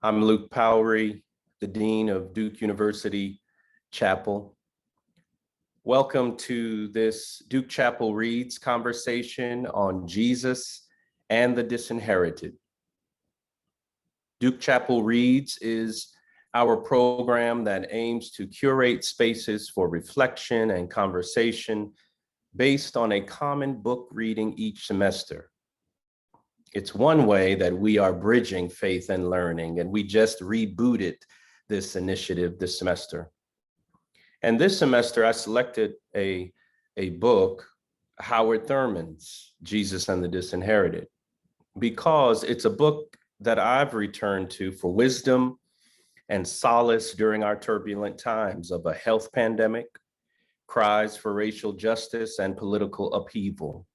I'm Luke Powery, the Dean of Duke University Chapel. Welcome to this Duke Chapel Reads conversation on Jesus and the Disinherited. Duke Chapel Reads is our program that aims to curate spaces for reflection and conversation based on a common book reading each semester. It's one way that we are bridging faith and learning, and we just rebooted this initiative this semester. And this semester, I selected a book, Howard Thurman's Jesus and the Disinherited, because it's a book that I've returned to for wisdom and solace during our turbulent times of a health pandemic, cries for racial justice, and political upheaval.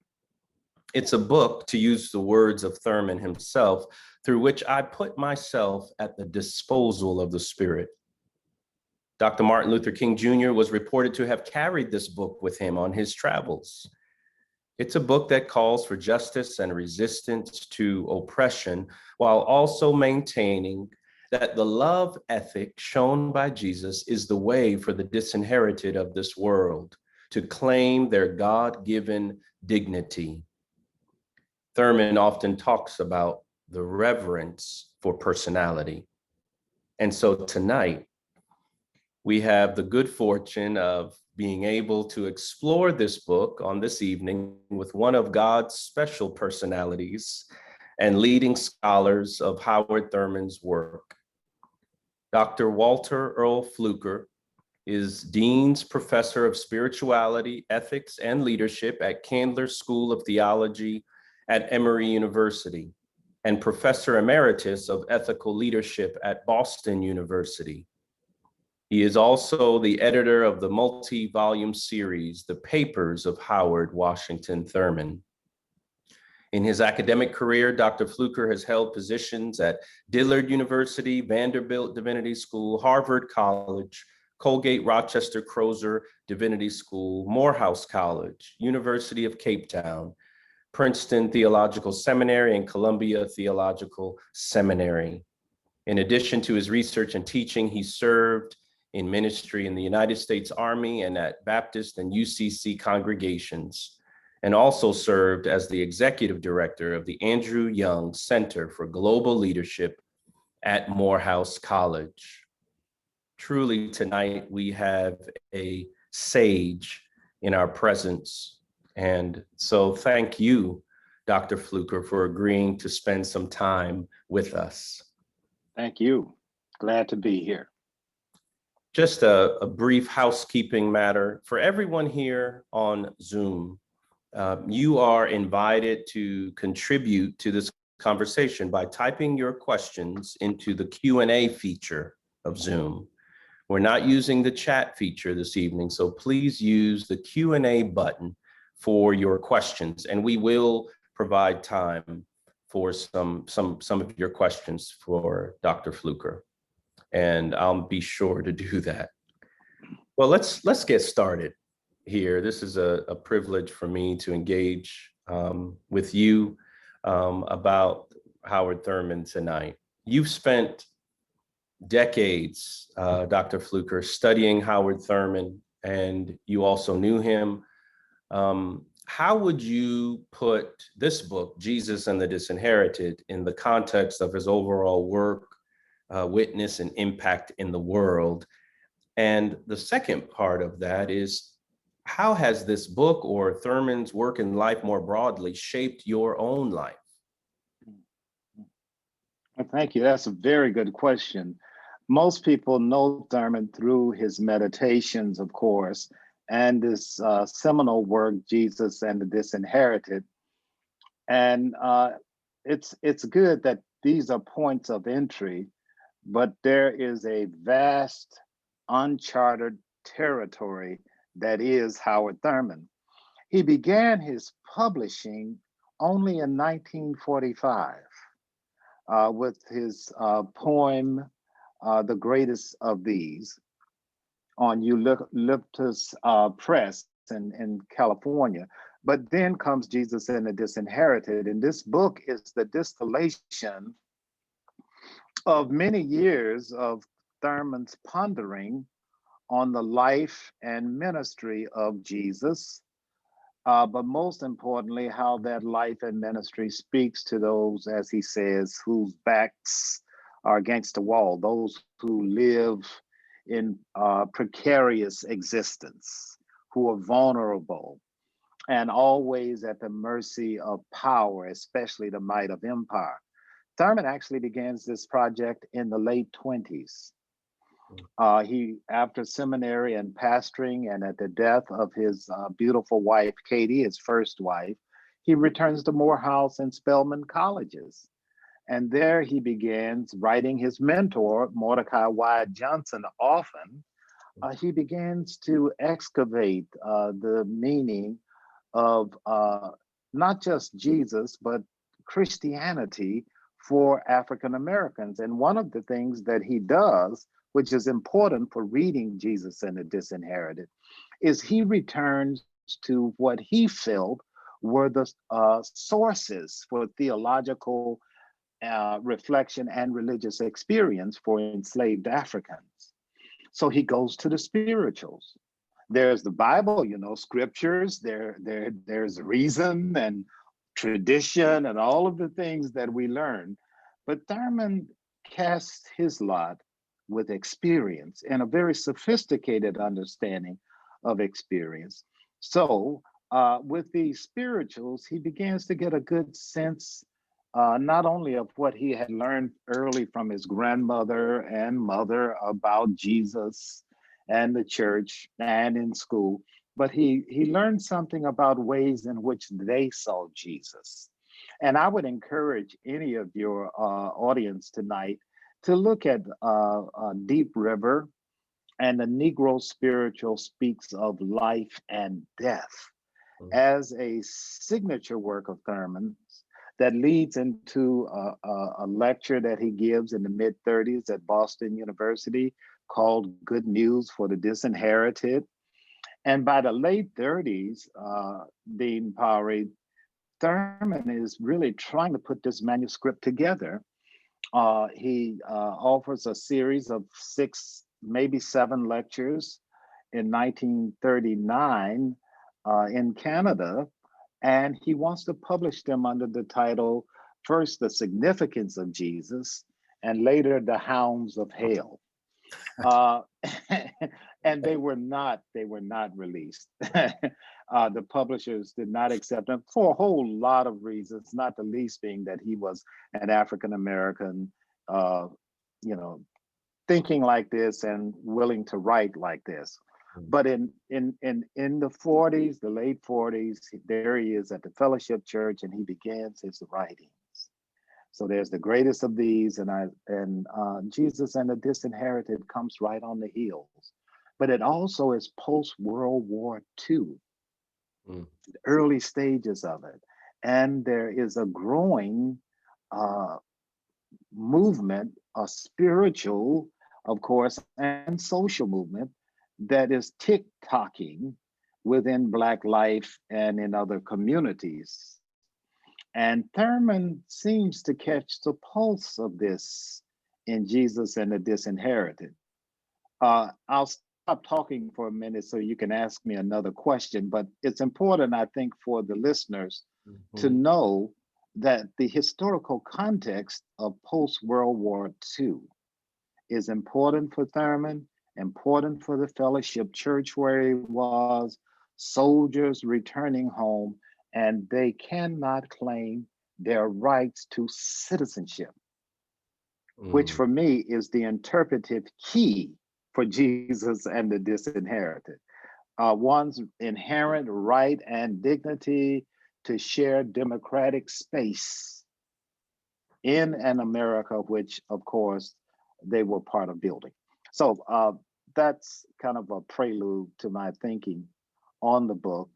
It's a book, to use the words of Thurman himself, through which I put myself at the disposal of the Spirit. Dr. Martin Luther King Jr. was reported to have carried this book with him on his travels. It's a book that calls for justice and resistance to oppression, while also maintaining that the love ethic shown by Jesus is the way for the disinherited of this world to claim their God-given dignity. Thurman often talks about the reverence for personality. And so tonight, we have the good fortune of being able to explore this book on this evening with one of God's special personalities and leading scholars of Howard Thurman's work. Dr. Walter Earl Fluker is Dean's Professor of Spirituality, Ethics, and Leadership at Candler School of Theology at Emory University, and Professor Emeritus of Ethical Leadership at Boston University. He is also the editor of the multi-volume series, The Papers of Howard Washington Thurman. In his academic career, Dr. Fluker has held positions at Dillard University, Vanderbilt Divinity School, Harvard College, Colgate Rochester Crozer Divinity School, Morehouse College, University of Cape Town, Princeton Theological Seminary, and Columbia Theological Seminary. In addition to his research and teaching, he served in ministry in the United States Army and at Baptist and UCC congregations, and also served as the executive director of the Andrew Young Center for Global Leadership at Morehouse College. Truly, tonight we have a sage in our presence. And so thank you, Dr. Fluker, for agreeing to spend some time with us. Thank you. Glad to be here. Just a brief housekeeping matter for everyone here on Zoom. You are invited to contribute to this conversation by typing your questions into the Q&A feature of Zoom. We're not using the chat feature this evening, so please use the Q&A button for your questions, and we will provide time for some of your questions for Dr. Fluker, and I'll be sure to do that. Well, let's get started here. This is a privilege for me to engage with you about Howard Thurman tonight. You've spent decades, Dr. Fluker, studying Howard Thurman, and you also knew him. How would you put this book, Jesus and the Disinherited, in the context of his overall work, witness, and impact in the world? And the second part of that is, how has this book or Thurman's work in life more broadly shaped your own life? Well, thank you. That's a very good question. Most people know Thurman through his meditations, of course, and this seminal work, Jesus and the Disinherited. And it's good that these are points of entry, but there is a vast, uncharted territory that is Howard Thurman. He began his publishing only in 1945 with his poem, The Greatest of These, on Eucalyptus Press in California. But then comes Jesus and the Disinherited. And this book is the distillation of many years of Thurman's pondering on the life and ministry of Jesus, but most importantly, how that life and ministry speaks to those, as he says, whose backs are against the wall, those who live in precarious existence, who are vulnerable and always at the mercy of power, especially the might of empire. Thurman actually begins this project in the late 20s. He, after seminary and pastoring, and at the death of his beautiful wife, Katie, his first wife, he returns to Morehouse and Spelman colleges. And there he begins writing his mentor, Mordecai Wyatt Johnson, often. He begins to excavate the meaning of not just Jesus, but Christianity for African Americans. And one of the things that he does, which is important for reading Jesus and the Disinherited, is he returns to what he felt were the sources for theological reflection and religious experience for enslaved Africans. So he goes to the spirituals. There's the Bible, you know, scriptures, there's reason and tradition and all of the things that we learn. But Thurman casts his lot with experience and a very sophisticated understanding of experience. So with these spirituals, he begins to get a good sense not only of what he had learned early from his grandmother and mother about Jesus and the church and in school, but he learned something about ways in which they saw Jesus. And I would encourage any of your audience tonight to look at Deep River, and the Negro spiritual speaks of life and death as a signature work of Thurman's that leads into a lecture that he gives in the mid-30s at Boston University called Good News for the Disinherited. And by the late 30s, Dean Powery, Thurman is really trying to put this manuscript together. He offers a series of 6, maybe 7 lectures in 1939 in Canada, and he wants to publish them under the title, first, The Significance of Jesus, and later, The Hounds of Hell. And they were not released. The publishers did not accept them for a whole lot of reasons, not the least being that he was an African American, thinking like this and willing to write like this. But in the 40s, the late 40s, there he is at the Fellowship Church, and he begins his writings. So there's the greatest of these, and Jesus and the Disinherited comes right on the heels. But it also is post-World War II, the early stages of it. And there is a growing movement, a spiritual, of course, and social movement that is tick-tocking within Black life and in other communities. And Thurman seems to catch the pulse of this in Jesus and the Disinherited. I'll stop talking for a minute so you can ask me another question, but it's important, I think, for the listeners to know that the historical context of post-World War II is important for Thurman, important for the Fellowship Church where he was, soldiers returning home, and they cannot claim their rights to citizenship, which for me is the interpretive key for Jesus and the Disinherited. One's inherent right and dignity to share democratic space in an America which, of course, they were part of building. So that's kind of a prelude to my thinking on the book,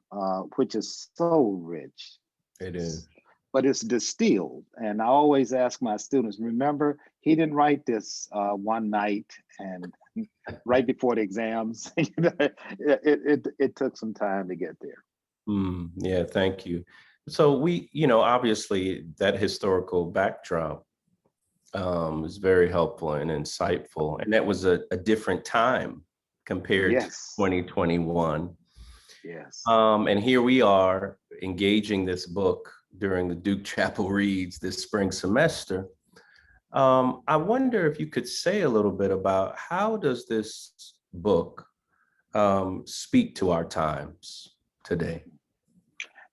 which is so rich. It is. But it's distilled. And I always ask my students, remember, he didn't write this one night and right before the exams. It took some time to get there. Yeah, thank you. So we, obviously that historical backdrop It was very helpful and insightful. And that was a different time compared to Yes, 2021. yes. And here we are engaging this book during the Duke Chapel Reads this spring semester. I wonder if you could say a little bit about how does this book speak to our times today?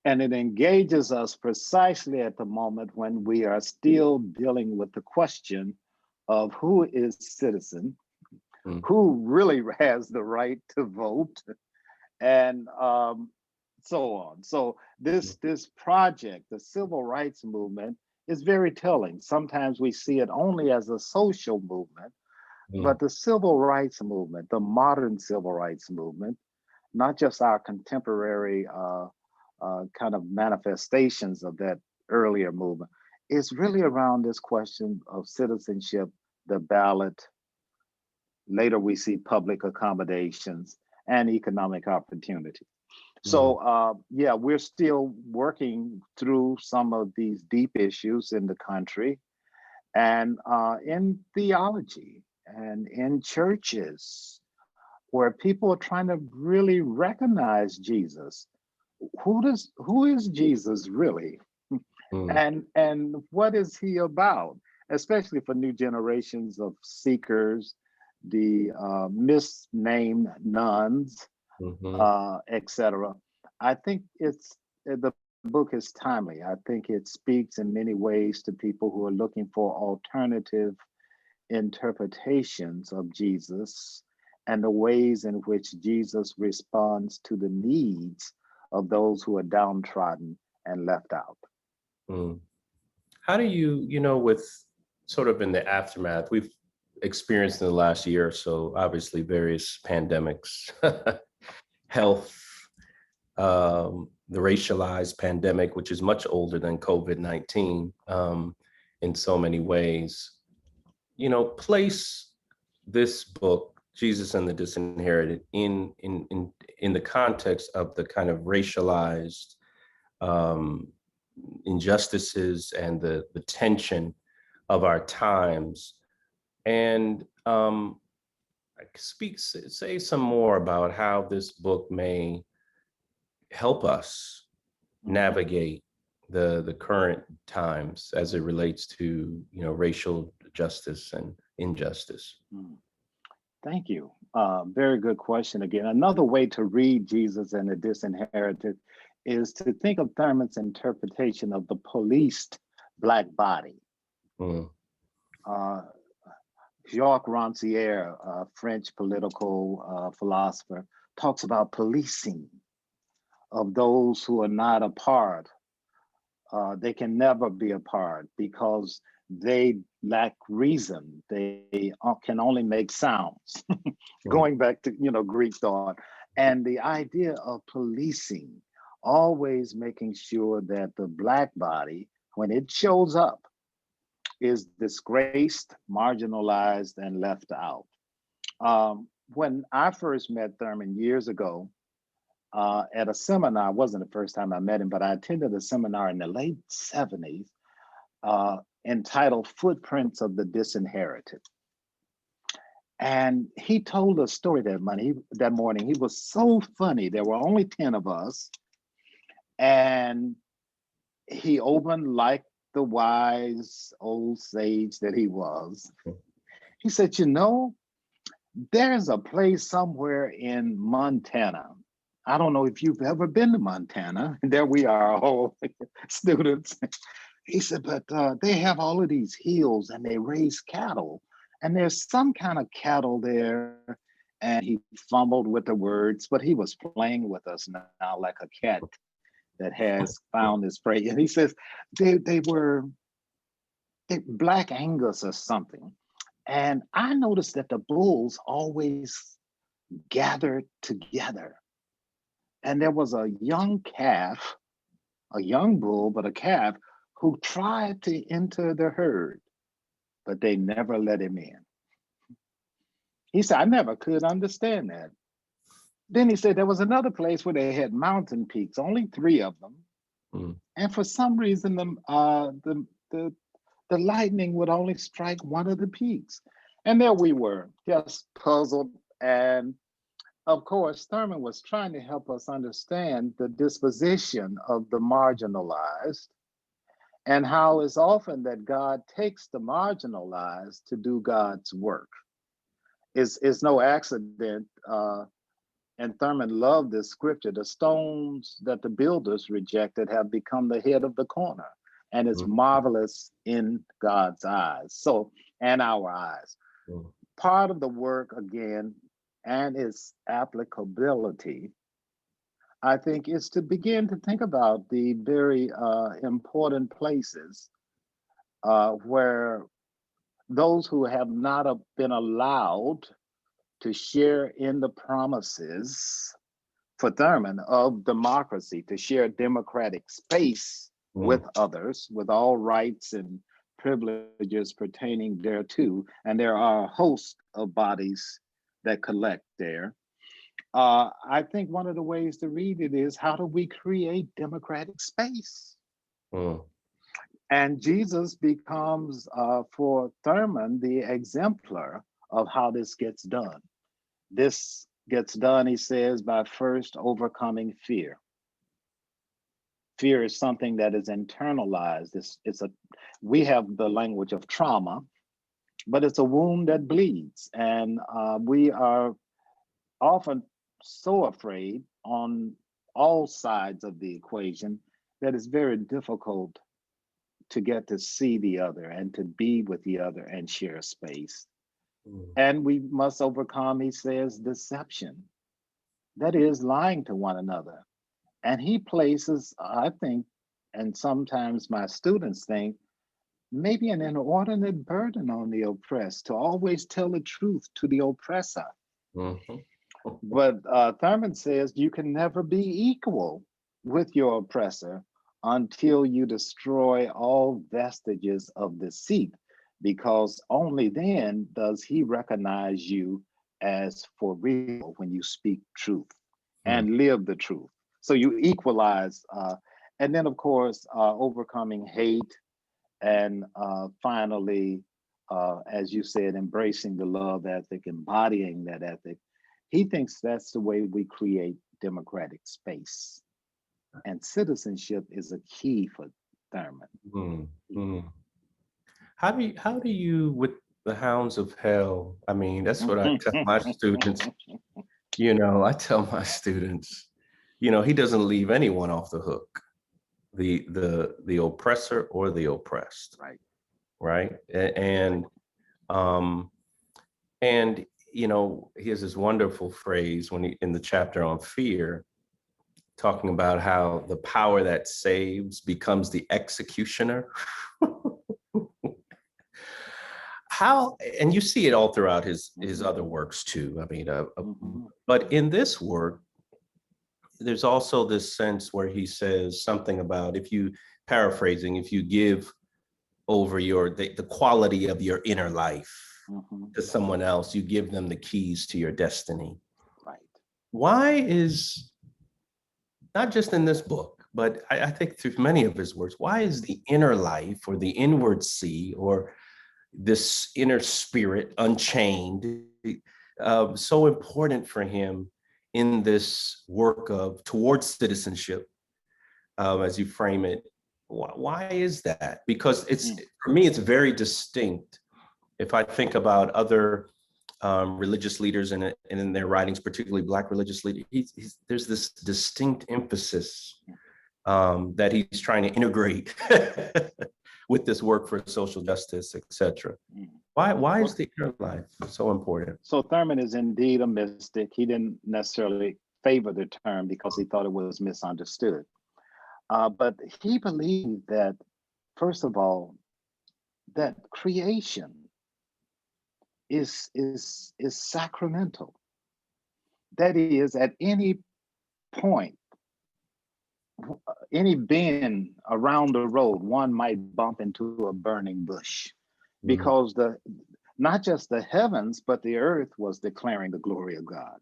And it engages us precisely at the moment when we are still dealing with the question of who is citizen, Mm, who really has the right to vote, and so on. So mm, this project, the civil rights movement, is very telling. Sometimes we see it only as a social movement, mm, but the civil rights movement, the modern civil rights movement, not just our contemporary kind of manifestations of that earlier movement, is really around this question of citizenship, the ballot. Later, we see public accommodations and economic opportunity. mm, So, yeah, we're still working through some of these deep issues in the country and in theology and in churches where people are trying to really recognize Jesus. Who is Jesus really? mm, And what is he about? Especially for new generations of seekers, the misnamed nuns, mhm, etc. I think the book is timely. I think it speaks in many ways to people who are looking for alternative interpretations of Jesus and the ways in which Jesus responds to the needs of those who are downtrodden and left out. mm. How do with sort of in the aftermath, we've experienced in the last year or so, obviously various pandemics, health, the racialized pandemic, which is much older than COVID-19 in so many ways. Place this book, Jesus and the Disinherited, in the context of the kind of racialized um, injustices and the tension of our times. And say some more about how this book may help us Mhm. navigate the current times as it relates to racial justice and injustice. Mm. Thank you. Very good question again. Another way to read Jesus and the Disinherited is to think of Thurman's interpretation of the policed Black body. Mm, Uh, Jacques Rancière, a French political philosopher, talks about policing of those who are not a part. They can never be a part because they lack reason. They can only make sounds. mm, Going back to Greek thought, and the idea of policing, always making sure that the Black body, when it shows up, is disgraced, marginalized, and left out. When I first met Thurman years ago at a seminar, it wasn't the first time I met him, but I attended a seminar in the late 70s entitled Footprints of the Disinherited. And he told a story that morning. He was so funny. There were only 10 of us. And he opened like the wise old sage that he was. He said, there's a place somewhere in Montana. I don't know if you've ever been to Montana. There we are, all students. He said, but they have all of these hills and they raise cattle. And there's some kind of cattle there. And he fumbled with the words, but he was playing with us now like a cat that has found his prey. And he says, they were Black Angus or something. And I noticed that the bulls always gathered together. And there was a young calf, a young bull, but a calf who tried to enter the herd, but they never let him in. He said, I never could understand that. Then he said there was another place where they had mountain peaks, only 3 of them. mm, And for some reason, the the lightning would only strike one of the peaks. And there we were, just puzzled. And of course, Thurman was trying to help us understand the disposition of the marginalized and how it's often that God takes the marginalized to do God's work. It's no accident, and Thurman loved this scripture, the stones that the builders rejected have become the head of the corner, and it's Mm, marvelous in God's eyes, so, and our eyes. mm, Part of the work, again, and its applicability, I think, is to begin to think about the very important places where those who have not been allowed to share in the promises for Thurman of democracy, to share democratic space with mm, others, with all rights and privileges pertaining thereto. And there are a host of bodies that collect there. I think one of the ways to read it is, how do we create democratic space? mm, And Jesus becomes, for Thurman, the exemplar of how this gets done. This gets done, he says, by first overcoming fear. Fear is something that is internalized. We have the language of trauma, but it's a wound that bleeds. And we are often so afraid on all sides of the equation that it's very difficult to get to see the other and to be with the other and share space. mm, And we must overcome, he says, deception. That is, lying to one another. And he places, I think, and sometimes my students think, maybe an inordinate burden on the oppressed to always tell the truth to the oppressor. mhm, But Thurman says you can never be equal with your oppressor until you destroy all vestiges of deceit, because only then does he recognize you as for real when you speak truth mm, and live the truth. So you equalize. And then, of course, overcoming hate. And finally, as you said, embracing the love ethic, embodying that ethic. He thinks that's the way we create democratic space. And citizenship is a key for Thurman. mm, mm. How do you with the hounds of hell? I mean, that's what I tell my students. I tell my students, he doesn't leave anyone off the hook, the oppressor or the oppressed, Right. right? Um and he has this wonderful phrase when he in the chapter on fear, talking about how the power that saves becomes the executioner. How, and you see it all throughout his Mhm, other works too. I mean, mhm, but in this work, there's also this sense where he says something about, if you paraphrasing, if you give over the quality of your inner life mhm. to someone else, you give them the keys to your destiny. Right. Why is, not just in this book, but I think through many of his works, why is the inner life or the inward sea or this inner spirit unchained so important for him in this work of towards citizenship, as you frame it? Why is that? Because it's, Mm. for me, it's very distinct. If I think about other religious leaders and in their writings, particularly Black religious leaders, there's this distinct emphasis that he's trying to integrate with this work for social justice, etc. Mm. Why is Well, the inner life so important? so Thurman is indeed a mystic. He didn't necessarily favor the term because he thought it was misunderstood. But he believed that, first of all, that creation is sacramental. That is, at any point, any bend around the road, one might bump into a burning bush, Mm, because the not just the heavens, but the earth was declaring the glory of God.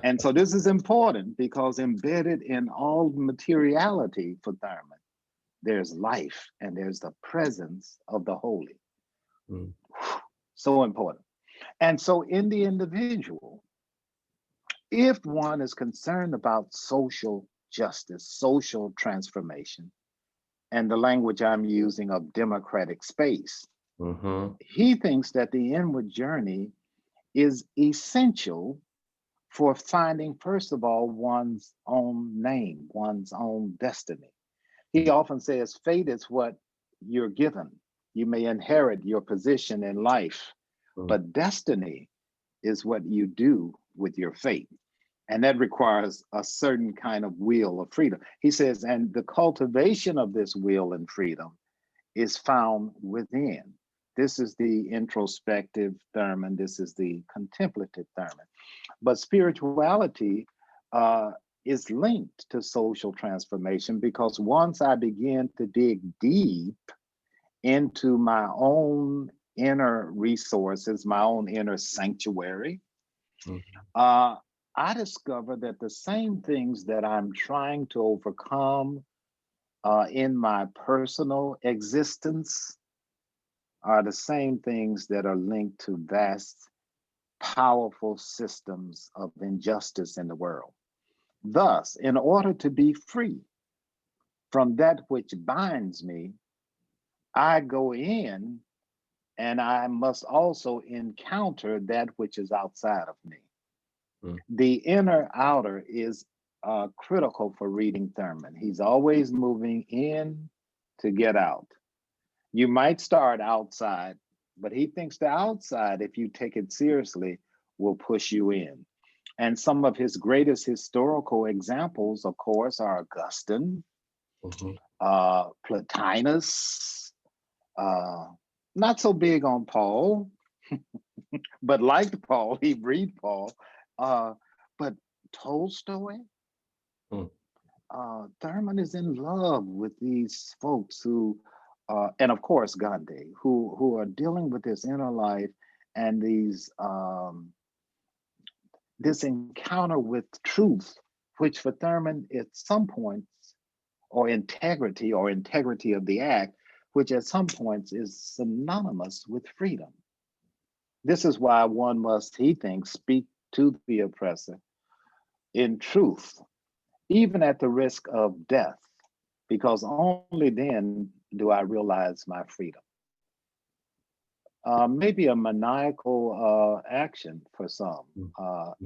And so this is important because embedded in all materiality for Thurman there's life, and there's the presence of the holy. Mm. So important. And so in the individual, if one is concerned about social justice, social transformation, and the language I'm using of democratic space, Mm-hmm. he thinks that the inward journey is essential for finding, first of all, one's own name, one's own destiny. He often says fate is what you're given. You may inherit your position in life, Mm. but destiny is what you do with your fate. And that requires a certain kind of will of freedom. He says, and the cultivation of this will and freedom is found within. This is the introspective Thurman. This is the contemplative Thurman. But spirituality is linked to social transformation, because once I begin to dig deep into my own inner resources, my own inner sanctuary, Mm. I discover that the same things that I'm trying to overcome in my personal existence are the same things that are linked to vast, powerful systems of injustice in the world. Thus, in order to be free from that which binds me, I go in and I must also encounter that which is outside of me. Mm. The inner outer is critical for reading Thurman. He's always moving in to get out. You might start outside, but he thinks the outside, if you take it seriously, will push you in. And some of his greatest historical examples, of course, are Augustine, Mm-hmm. Plotinus, uh, not so big on Paul, but liked Paul, he read Paul, but Tolstoy. Mm. Thurman is in love with these folks who, and of course Gandhi, who are dealing with this inner life and these this encounter with truth, which for Thurman at some points, or integrity of the act, which at some points is synonymous with freedom. This is why one must, he thinks, speak to the oppressor in truth, even at the risk of death, because only then do I realize my freedom. Maybe a maniacal action for some.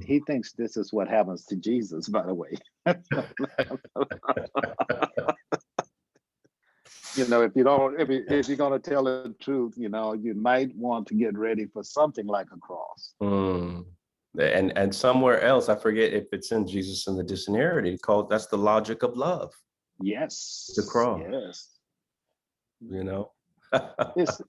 He thinks this is what happens to Jesus, by the way. You know, if you're going to tell the truth, you know, you might want to get ready for something like a cross. Mm. And somewhere else, I forget if it's in Jesus and the Disinherited, called that's the logic of love. Yes. The cross. Yes. You know.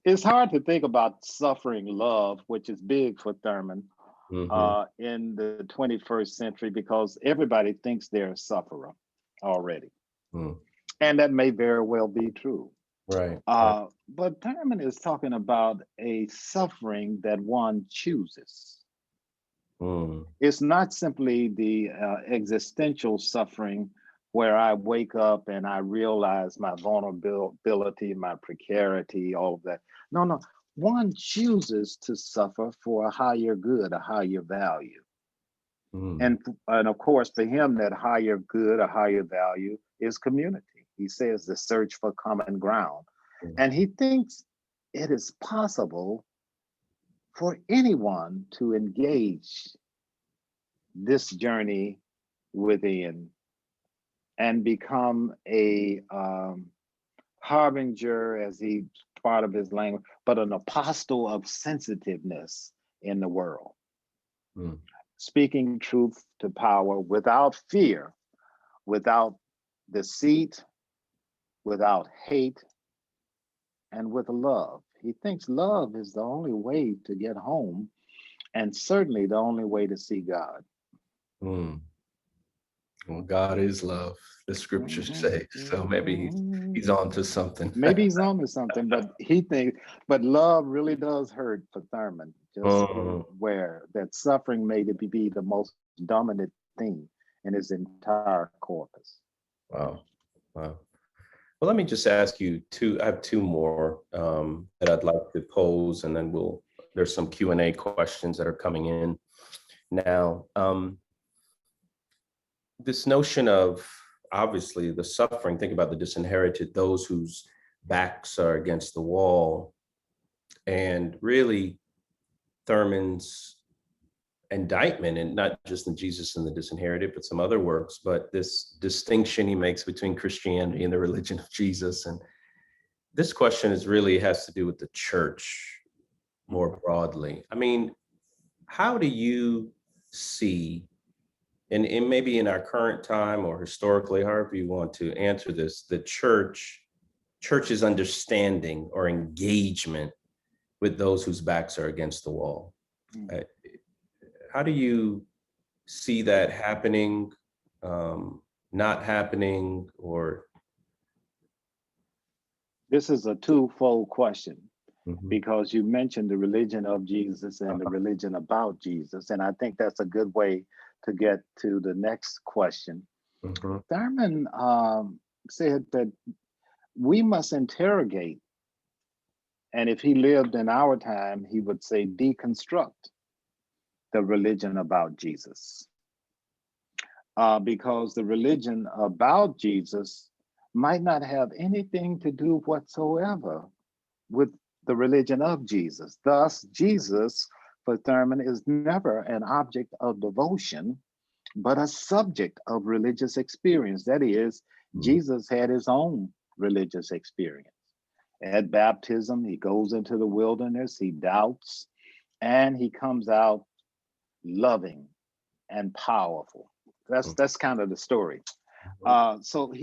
It's hard to think about suffering love, which is big for Thurman in the 21st century, because everybody thinks they're a sufferer already. Mm. And that may very well be true. Right. But Thurman is talking about a suffering that one chooses. Mm. It's not simply the existential suffering where I wake up and I realize my vulnerability, my precarity, all of that. No. One chooses to suffer for a higher good, a higher value. Mm. And of course, for him, that higher good, a higher value is community. He says the search for common ground. Mm. And he thinks it is possible for anyone to engage this journey within and become a harbinger, as he part of his language, but an apostle of sensitiveness in the world. Mm. Speaking truth to power without fear, without deceit, without hate, and with love. He thinks love is the only way to get home, and certainly the only way to see God. Mm. Well, God is love, the scriptures say. So maybe he's on to something. Maybe he's on to something, but he thinks, but love really does hurt for Thurman. Just be aware that suffering may be the most dominant theme in his entire corpus. Wow. Well, let me just ask you two. I have two more that I'd like to pose, and then there's some Q&A questions that are coming in now. This notion of obviously the suffering, think about the disinherited, those whose backs are against the wall, and really Thurman's indictment, and not just in Jesus and the Disinherited, but some other works, but this distinction he makes between Christianity and the religion of Jesus. And this question really has to do with the church more broadly. I mean, how do you see, and maybe in our current time or historically, however you want to answer this, the church's understanding or engagement with those whose backs are against the wall? How do you see that happening, not happening, or? This is a twofold question, Mhm. because you mentioned the religion of Jesus and the religion about Jesus. And I think that's a good way to get to the next question. Mhm. Thurman said that we must interrogate, and if he lived in our time, he would say deconstruct the religion about Jesus. Because the religion about Jesus might not have anything to do whatsoever with the religion of Jesus. Thus, Jesus, for Thurman, is never an object of devotion, but a subject of religious experience. That is, Jesus had his own religious experience. At baptism, he goes into the wilderness, he doubts, and he comes out loving and powerful. That's kind of the story. So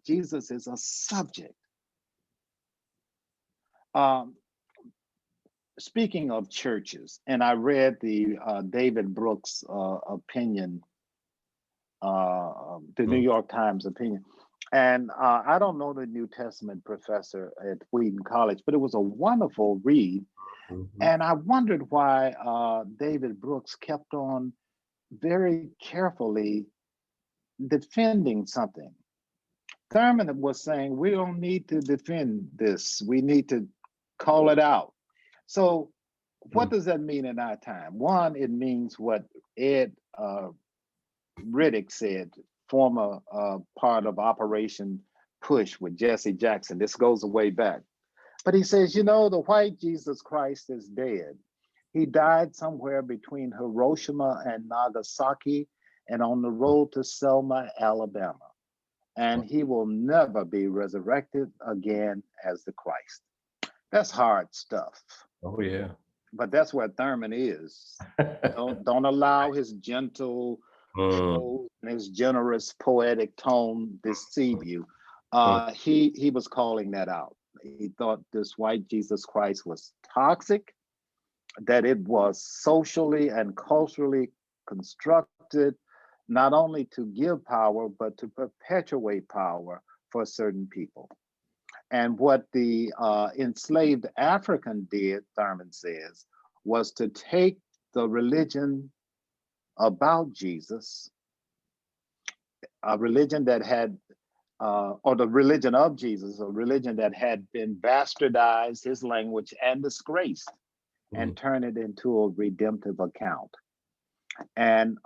Jesus is a subject. Um, Speaking of churches, and I read the David Brooks opinion, the New York Times opinion, and I don't know the New Testament professor at Wheaton College, but it was a wonderful read. And I wondered why David Brooks kept on very carefully defending something. Thurman was saying, we don't need to defend this. We need to call it out. So what does that mean in our time? One, it means what Ed Riddick said, former part of Operation Push with Jesse Jackson. This goes way back. But he says, you know, the white Jesus Christ is dead. He died somewhere between Hiroshima and Nagasaki and on the road to Selma, Alabama. And he will never be resurrected again as the Christ. That's hard stuff. Oh, yeah. But that's where Thurman is. Don't allow his gentle prose and his generous poetic tone deceive you. He was calling that out. He thought this white Jesus Christ was toxic, that it was socially and culturally constructed not only to give power, but to perpetuate power for certain people. And what the enslaved African did, Thurman says, was to take the religion about Jesus, a religion that had, or the religion of Jesus, a religion that had been bastardized, his language, and disgraced, and turn it into a redemptive account. And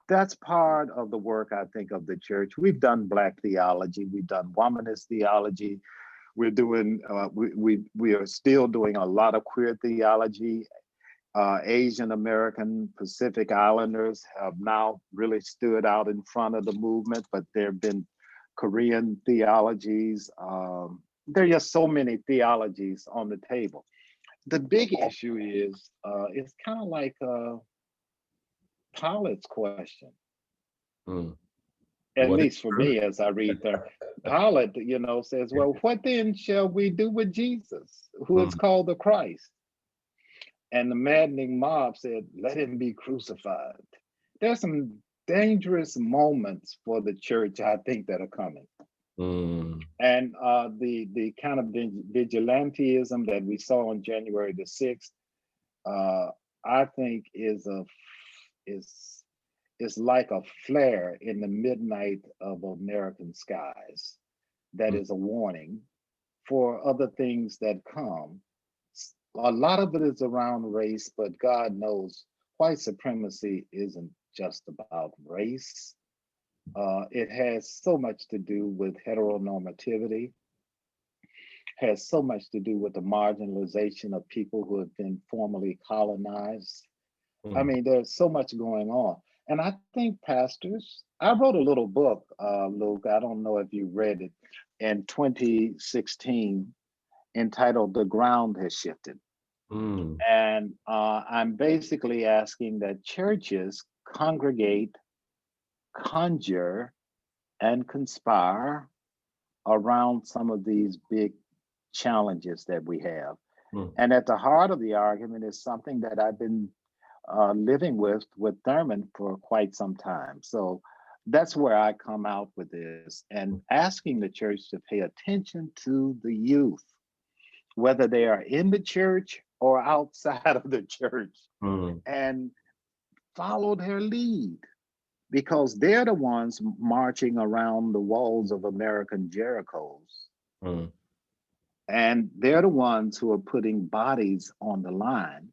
that's part of the work, I think, of the church. We've done Black theology, we've done womanist theology. We're doing, we are still doing a lot of queer theology. Asian American Pacific Islanders have now really stood out in front of the movement, but there have been Korean theologies. There are just so many theologies on the table. The big issue is, it's kind of like Pilate's question. At least for me, as I read there, Pilate, says, well, what then shall we do with Jesus, who is called the Christ? And the maddening mob said, let him be crucified. There's some dangerous moments for the church, I think, that are coming. And the kind of vigilantism that we saw on January the 6th, I think is like a flare in the midnight of American skies. that is a warning for other things that come. A lot of it is around race, but God knows white supremacy isn't just about race. It has so much to do with heteronormativity, has so much to do with the marginalization of people who have been formerly colonized. I Mm. mean, there's so much going on. And I think pastors, I wrote a little book, Luke, I don't know if you read it, in 2016, entitled The Ground Has Shifted. Mm. And I'm basically asking that churches congregate, conjure, and conspire around some of these big challenges that we have. Mm. And at the heart of the argument is something that I've been living with Thurman for quite some time. So that's where I come out with this and asking the church to pay attention to the youth, whether they are in the church or outside of the church, Mm. and follow their lead because they're the ones marching around the walls of American Jerichos. Mm. And they're the ones who are putting bodies on the line.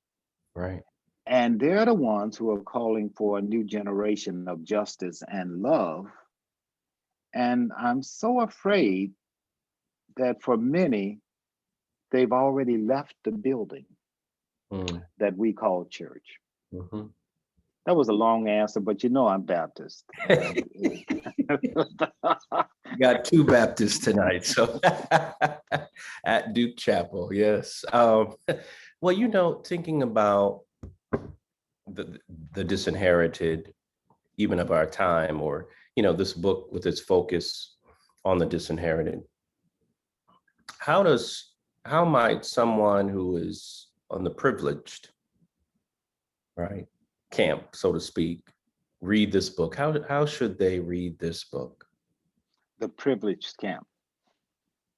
Right. And they're the ones who are calling for a new generation of justice and love. And I'm so afraid that for many, they've already left the building Mm. that we call church. Mhm. That was a long answer, but you know I'm Baptist. Got two Baptists tonight, so at Duke Chapel, yes. Well, thinking about the the disinherited, even of our time, or this book with its focus on the disinherited. How does how might someone who is on the privileged, right, camp, so to speak, read this book? How should they read this book? The privileged camp.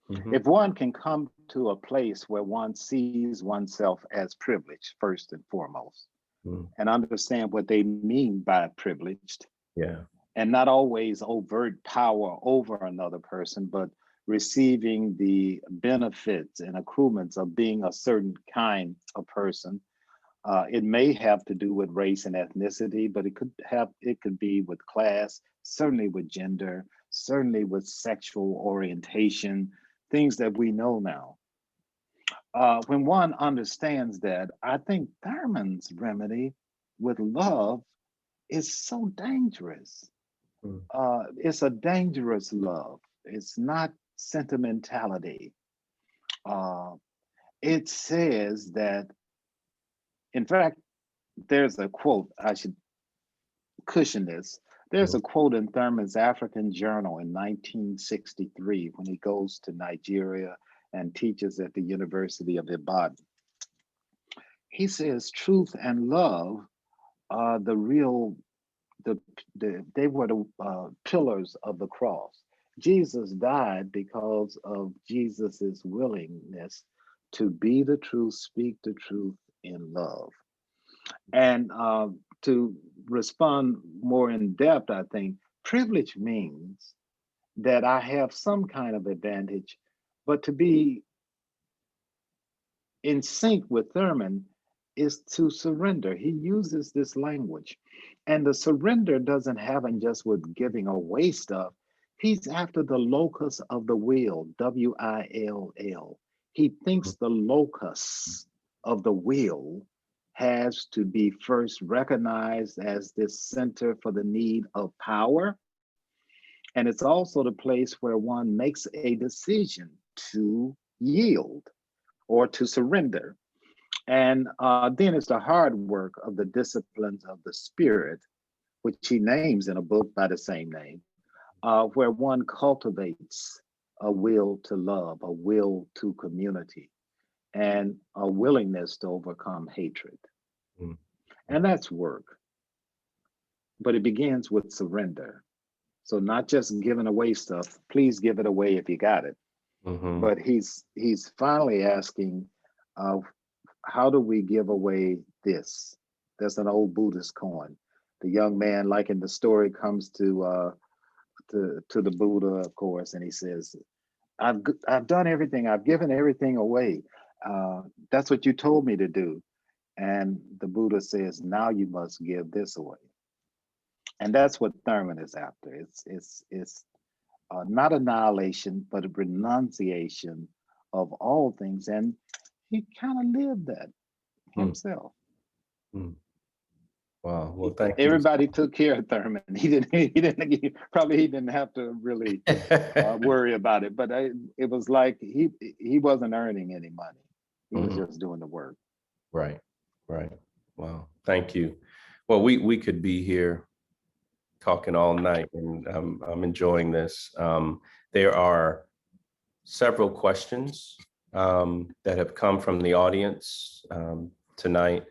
Mhm. If one can come to a place where one sees oneself as privileged, first and foremost, Mm. and understand what they mean by privileged, Yeah. and not always overt power over another person, but receiving the benefits and accruements of being a certain kind of person. It may have to do with race and ethnicity, but it could be with class, certainly with gender, certainly with sexual orientation, things that we know now. When one understands that, I think Thurman's remedy with love is so dangerous. Mm. It's a dangerous love. It's not sentimentality. Uh, it says that, in fact, there's a quote, I should cushion this. There's Mm. a quote in Thurman's African Journal in 1963 when he goes to Nigeria and teaches at the University of Ibadan. He says, truth and love are the real, the, they were the pillars of the cross. Jesus died because of Jesus's willingness to be the truth, speak the truth in love. And to respond more in depth, I think privilege means that I have some kind of advantage, but to be in sync with Thurman is to surrender. He uses this language. And the surrender doesn't happen just with giving away stuff. He's after the locus of the will, WILL. He thinks the locus of the will has to be first recognized as this center for the need of power. And it's also the place where one makes a decision to yield or to surrender. And then it's the hard work of the disciplines of the spirit, which he names in a book by the same name, where one cultivates a will to love, a will to community, and a willingness to overcome hatred. Mm. And that's work, but it begins with surrender. So not just giving away stuff, please give it away if you got it. Mhm. But he's finally asking, uh, how do we give away this? That's an old Buddhist coin. The young man, like in the story, comes to the Buddha, of course, and he says, I've done everything. I've given everything away. That's what you told me to do. And the Buddha says, now you must give this away. And that's what Thurman is after. It's not annihilation, but a renunciation of all things. And he kind of lived that himself. Hmm. Wow. Well, thank you. Everybody took care of Thurman. He didn't have to really worry about it. But it was like he wasn't earning any money. He was just doing the work. Right. Wow. Thank you. Well, we could be here talking all night, and I'm enjoying this. There are several questions that have come from the audience tonight,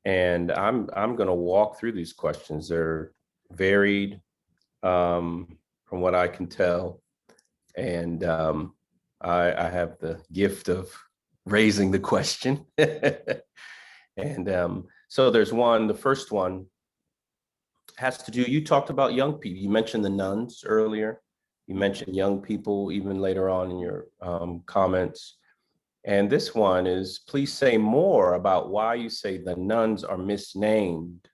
and I'm going to walk through these questions. They're varied from what I can tell, and I have the gift of raising the question. And so there's one. The first one has to do, you talked about young people. You mentioned the nuns earlier. You mentioned young people even later on in your comments. And this one is, please say more about why you say the nuns are misnamed.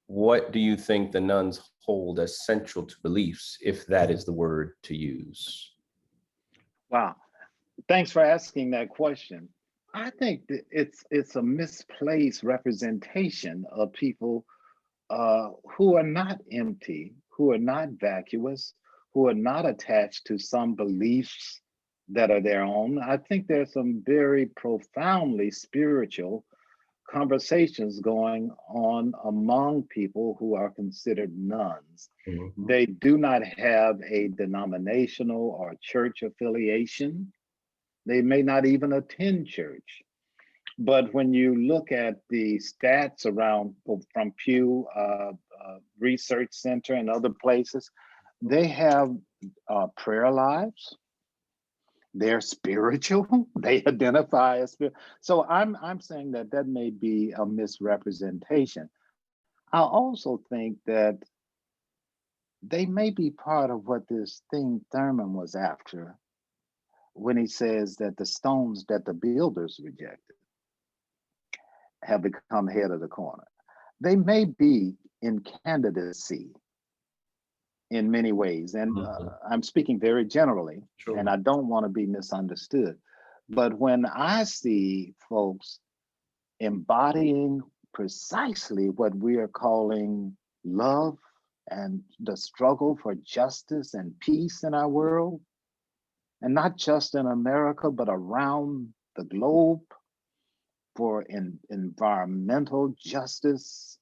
What do you think the nuns hold as central to beliefs, if that is the word to use? Wow. Thanks for asking that question. I think that it's a misplaced representation of people who are not empty, who are not vacuous, who are not attached to some beliefs that are their own. I think there's some very profoundly spiritual conversations going on among people who are considered nuns. Mm-hmm. They do not have a denominational or church affiliation. They may not even attend church. But when you look at the stats around from Pew Research Center and other places, they have prayer lives. They're spiritual. They identify as spiritual. So I'm saying that may be a misrepresentation. I also think that they may be part of what this thing Thurman was after when he says that the stones that the builders rejected have become head of the corner. They may be in candidacy in many ways. And I'm speaking very generally, Sure. and I don't want to be misunderstood. But when I see folks embodying precisely what we are calling love and the struggle for justice and peace in our world, and not just in America, but around the globe, for environmental justice,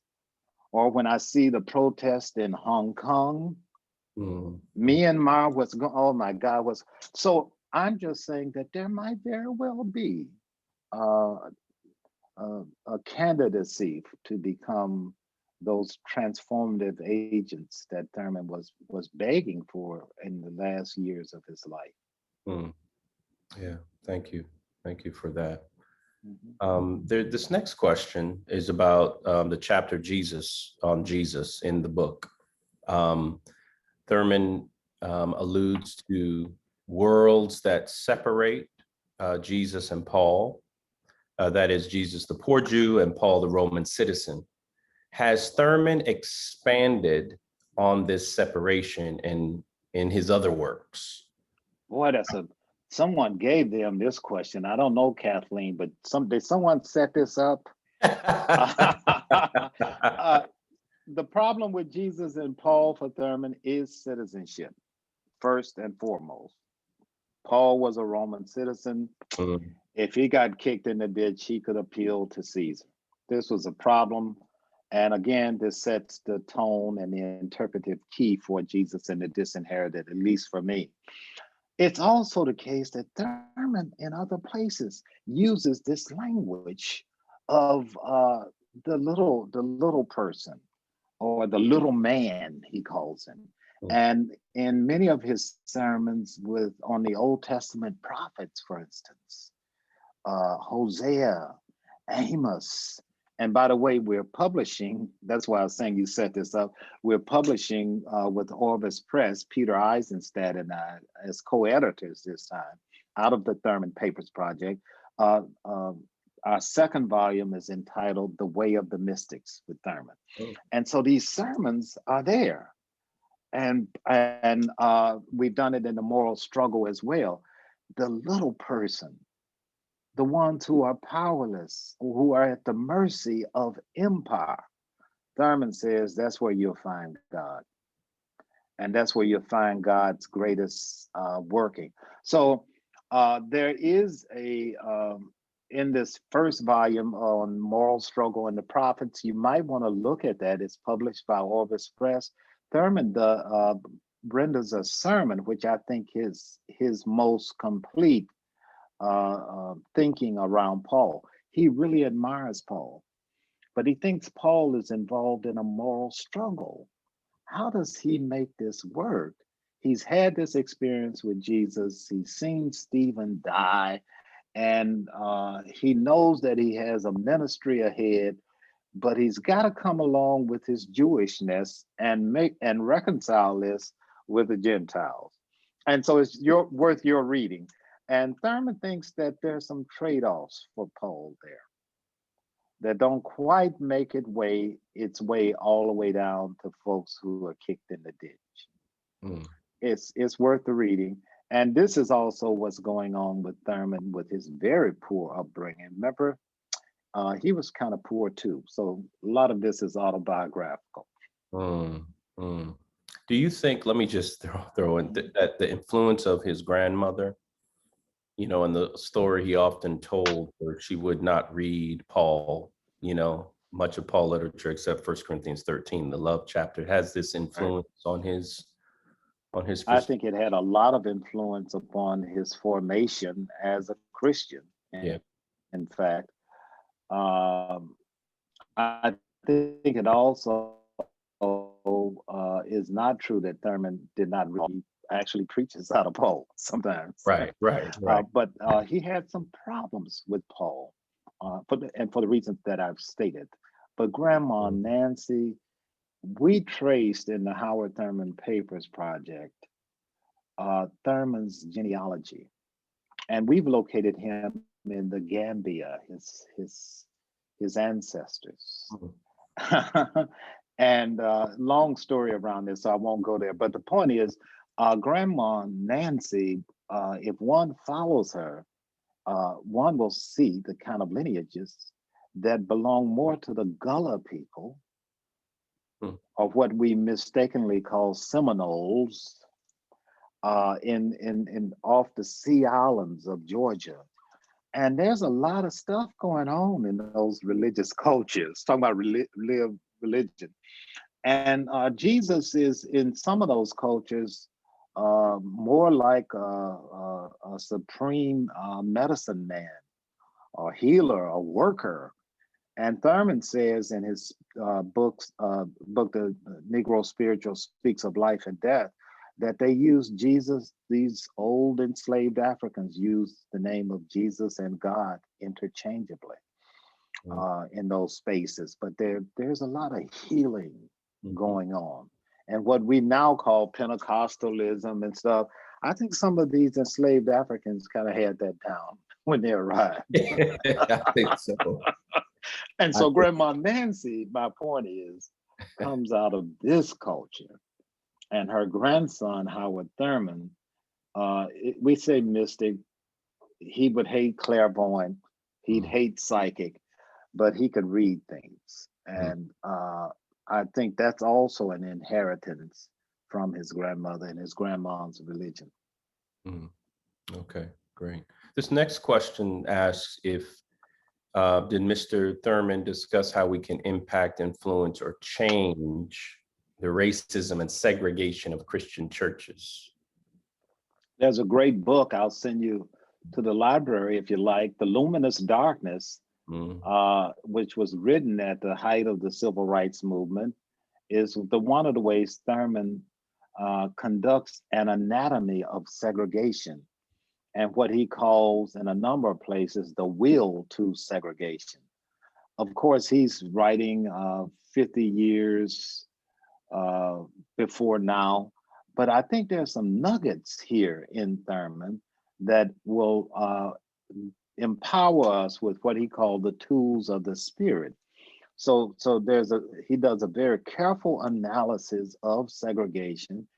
or when I see the protest in Hong Kong, Myanmar was going, oh my God, was, so I'm just saying that there might very well be a candidacy to become those transformative agents that Thurman was begging for in the last years of his life. Yeah, thank you for that. This next question is about the chapter on Jesus in the book. Thurman alludes to worlds that separate Jesus and Paul. That is Jesus, the poor Jew, and Paul, the Roman citizen. Has Thurman expanded on this separation in his other works? Boy, someone gave them this question. I don't know, Kathleen, but did someone set this up? The problem with Jesus and Paul for Thurman is citizenship, first and foremost. Paul was a Roman citizen. If he got kicked in the ditch, he could appeal to Caesar. This was a problem. And again, this sets the tone and the interpretive key for Jesus and the Disinherited, at least for me. It's also the case that Thurman in other places uses this language of the little person, or the little man, he calls him. And in many of his sermons on the Old Testament prophets, for instance, Hosea, Amos, And by the way, we're publishing, that's why I was saying you set this up. We're publishing with Orvis Press, Peter Eisenstadt and I as co-editors this time, out of the Thurman Papers Project. Uh, our second volume is entitled The Way of the Mystics with Thurman. Oh. And so these sermons are there. And we've done it in the moral struggle as well. The little person, the ones who are powerless, who are at the mercy of empire. Thurman says that's where you'll find God. And that's where you'll find God's greatest working. So there is in this first volume on moral struggle and the prophets, you might want to look at that. It's published by Orvis Press. Thurman renders a sermon, which I think is his most complete thinking around Paul. He really admires Paul, but he thinks Paul is involved in a moral struggle. How does he make this work? He's had this experience with Jesus. He's seen Stephen die, and he knows that he has a ministry ahead, but he's got to come along with his Jewishness and reconcile this with the Gentiles. And so it's worth your reading. And Thurman thinks that there's some trade-offs for Paul there that don't quite make its way all the way down to folks who are kicked in the ditch. Mm. It's worth the reading. And this is also what's going on with Thurman with his very poor upbringing. Remember, he was kind of poor too. So a lot of this is autobiographical. Do you think, let me just throw in that the influence of his grandmother, in the story he often told where she would not read Paul, much of Paul literature except 1 Corinthians 13, the love chapter, has this influence on his I think it had a lot of influence upon his formation as a Christian. Yeah. In fact, I think it also is not true that Thurman did not read. He actually preaches out of Paul sometimes. Right. But he had some problems with Paul, for the reasons that I've stated. But Grandma Nancy, we traced in the Howard Thurman Papers Project Thurman's genealogy, and we've located him in the Gambia, his ancestors. And long story around this, so I won't go there. But the point is, Grandma Nancy, if one follows her, one will see the kind of lineages that belong more to the Gullah people, of what we mistakenly call Seminoles, in off the Sea Islands of Georgia. And there's a lot of stuff going on in those religious cultures, talking about religion. And Jesus is in some of those cultures more like a supreme medicine man, or healer, a worker. And Thurman says in his book, The Negro Spiritual Speaks of Life and Death, that they use Jesus, these old enslaved Africans use the name of Jesus and God interchangeably in those spaces. But there's a lot of healing going on. And what we now call Pentecostalism and stuff, I think some of these enslaved Africans kind of had that down when they arrived. I think so. And so Grandma Nancy, my point is, comes out of this culture. And her grandson, Howard Thurman, we say mystic, he would hate clairvoyant, he'd hate psychic, but he could read things. And I think that's also an inheritance from his grandmother and his grandma's religion. Okay, great. This next question asks if, did Mr. Thurman discuss how we can impact, influence, or change the racism and segregation of Christian churches? There's a great book I'll send you to the library if you like, The Luminous Darkness, which was written at the height of the civil rights movement, is one of the ways Thurman conducts an anatomy of segregation and what he calls in a number of places the will to segregation. Of course, he's writing 50 years uh, before now, but I think there's some nuggets here in Thurman that will empower us with what he called the tools of the spirit. So he does a very careful analysis of segregation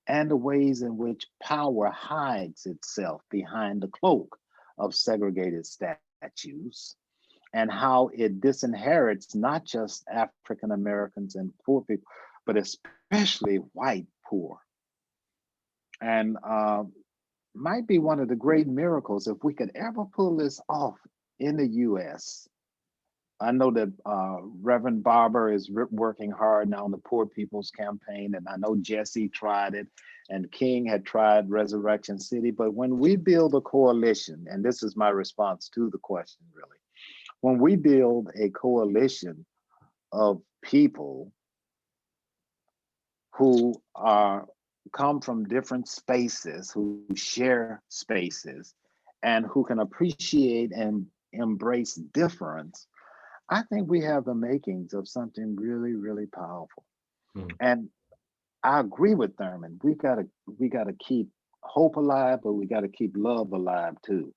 and the ways in which power hides itself behind the cloak of segregated statues, and how it disinherits not just African Americans and poor people, but especially white poor. And might be one of the great miracles if we could ever pull this off in the US. I know that Reverend Barber is working hard now on the Poor People's Campaign, and I know Jesse tried it, and King had tried Resurrection City. But when we build a coalition, and this is my response to the question, really, when we build a coalition of people who come from different spaces, who share spaces, and who can appreciate and embrace difference, I think we have the makings of something really, really powerful. And I agree with Thurman. We gotta keep hope alive, but we gotta keep love alive too,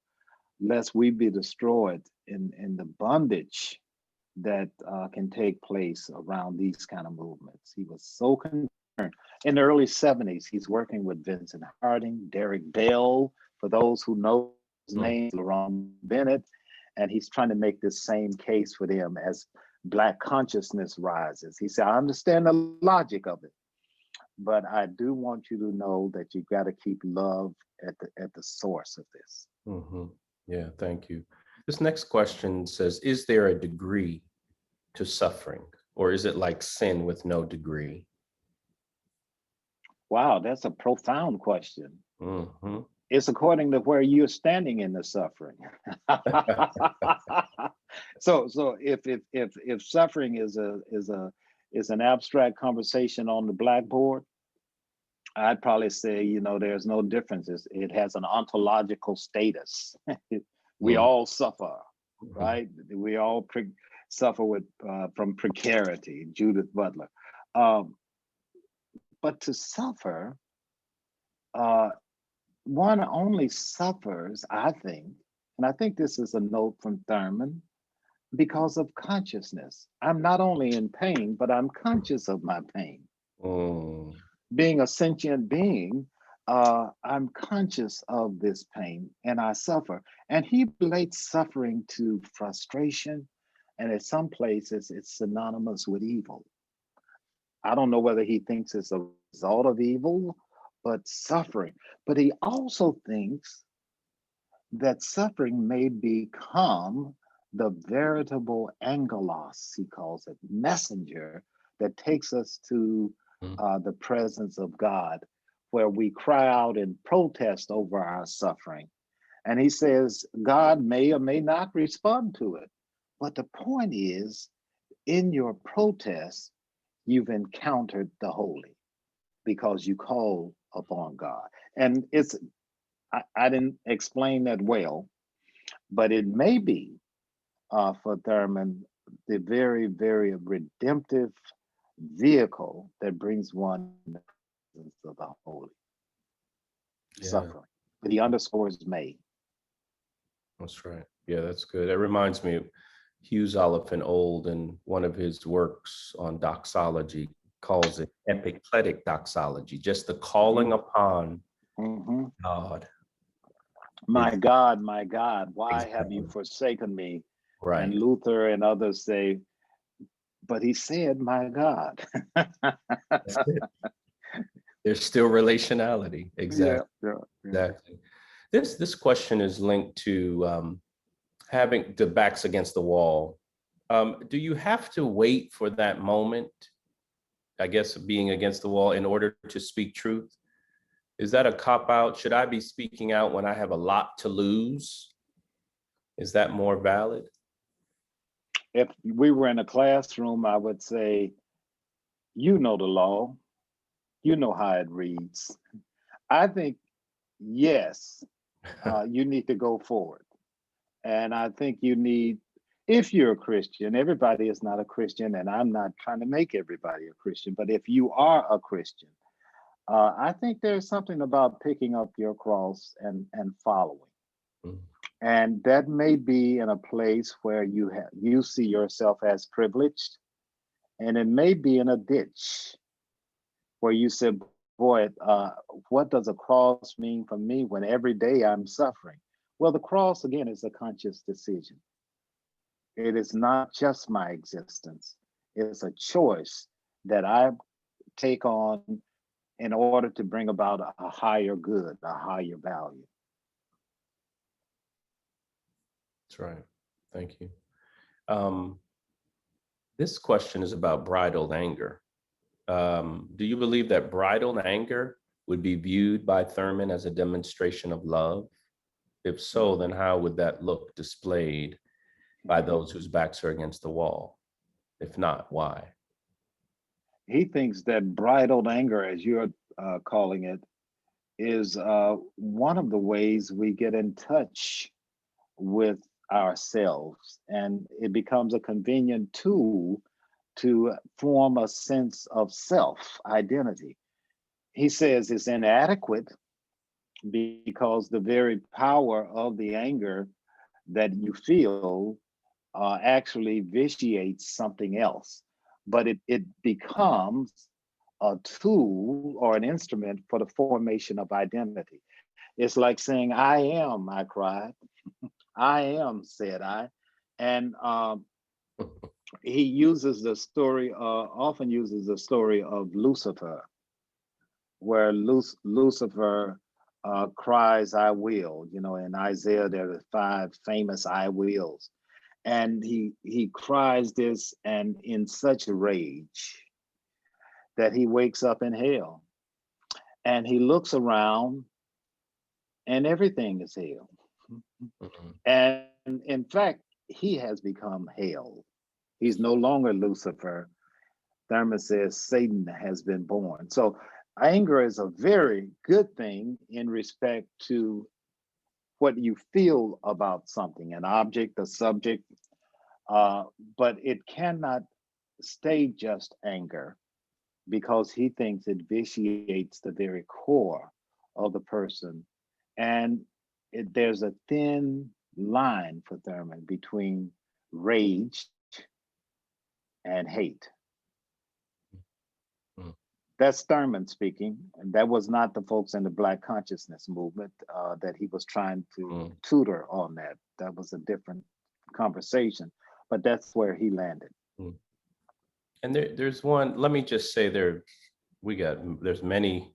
lest we be destroyed in the bondage that can take place around these kind of movements. He was so concerned. In the early 70s, he's working with Vincent Harding, Derek Bell, for those who know his name, Laurent Bennett, and he's trying to make this same case for them as Black consciousness rises. He said, I understand the logic of it, but I do want you to know that you got to keep love at the source of this. Mm-hmm. Yeah, thank you. This next question says, is there a degree to suffering, or is it like sin with no degree? Wow, that's a profound question. Mm-hmm. It's according to where you're standing in the suffering. So if suffering is an abstract conversation on the blackboard, I'd probably say, there's no differences. It has an ontological status. We all suffer, right? We all suffer from precarity, Judith Butler. But to suffer, one only suffers, I think, and I think this is a note from Thurman, because of consciousness. I'm not only in pain, but I'm conscious of my pain. Being a sentient being, I'm conscious of this pain and I suffer. And he relates suffering to frustration, and in some places it's synonymous with evil. I don't know whether he thinks it's a result of evil, but suffering. But he also thinks that suffering may become the veritable angelos, he calls it, messenger that takes us to the presence of God, where we cry out in protest over our suffering. And he says, God may or may not respond to it. But the point is, in your protest, you've encountered the holy because you call upon God. And I didn't explain that well, but it may be for Thurman the very, very redemptive vehicle that brings one in the presence of the holy. Suffering. But he underscores may. That's right. Yeah, that's good. That reminds me of Hughes Oliphant Old, in one of his works on doxology, calls it epicletic doxology, just the calling upon God. My God, why have you forsaken me? Right. And Luther and others say, but he said, my God. There's still relationality. Exactly. Yeah. Exactly. This question is linked to having the backs against the wall. Do you have to wait for that moment, I guess, being against the wall, in order to speak truth? Is that a cop-out? Should I be speaking out when I have a lot to lose? Is that more valid? If we were in a classroom, I would say, you know the law. You know how it reads. I think, yes, you need to go forward. And I think you need, If you're a Christian, everybody is not a Christian, and I'm not trying to make everybody a Christian, but if you are a Christian, I think there's something about picking up your cross and following. Mm. And that may be in a place where you see yourself as privileged, and it may be in a ditch where you say, boy, what does a cross mean for me when every day I'm suffering? Well, the cross, again, is a conscious decision. It is not just my existence. It's a choice that I take on in order to bring about a higher good, a higher value. That's right. Thank you. This question is about bridled anger. Do you believe that bridled anger would be viewed by Thurman as a demonstration of love? If so, then how would that look displayed by those whose backs are against the wall? If not, why? He thinks that bridled anger, as you're calling it, is one of the ways we get in touch with ourselves, and it becomes a convenient tool to form a sense of self identity. He says it's inadequate because the very power of the anger that you feel actually vitiates something else, but it becomes a tool or an instrument for the formation of identity. It's like saying, I am, I cried. I am, said I. And he uses the story, often uses the story of Lucifer, where Lucifer cries, I will. You know, in Isaiah, there are 5 famous I wills. And he cries this and in such rage that he wakes up in hell. And he looks around and everything is hell. Mhm. And in fact, he has become hell. He's no longer Lucifer. Thurman says Satan has been born. So anger is a very good thing in respect to what you feel about something, an object, a subject, but it cannot stay just anger because he thinks it vitiates the very core of the person. And there's a thin line for Thurman between rage and hate. Mm. That's Thurman speaking, and that was not the folks in the Black consciousness movement that he was trying to Mm. tutor on that. That was a different conversation, but that's where he landed. Mm. And there's one, let me just say there's many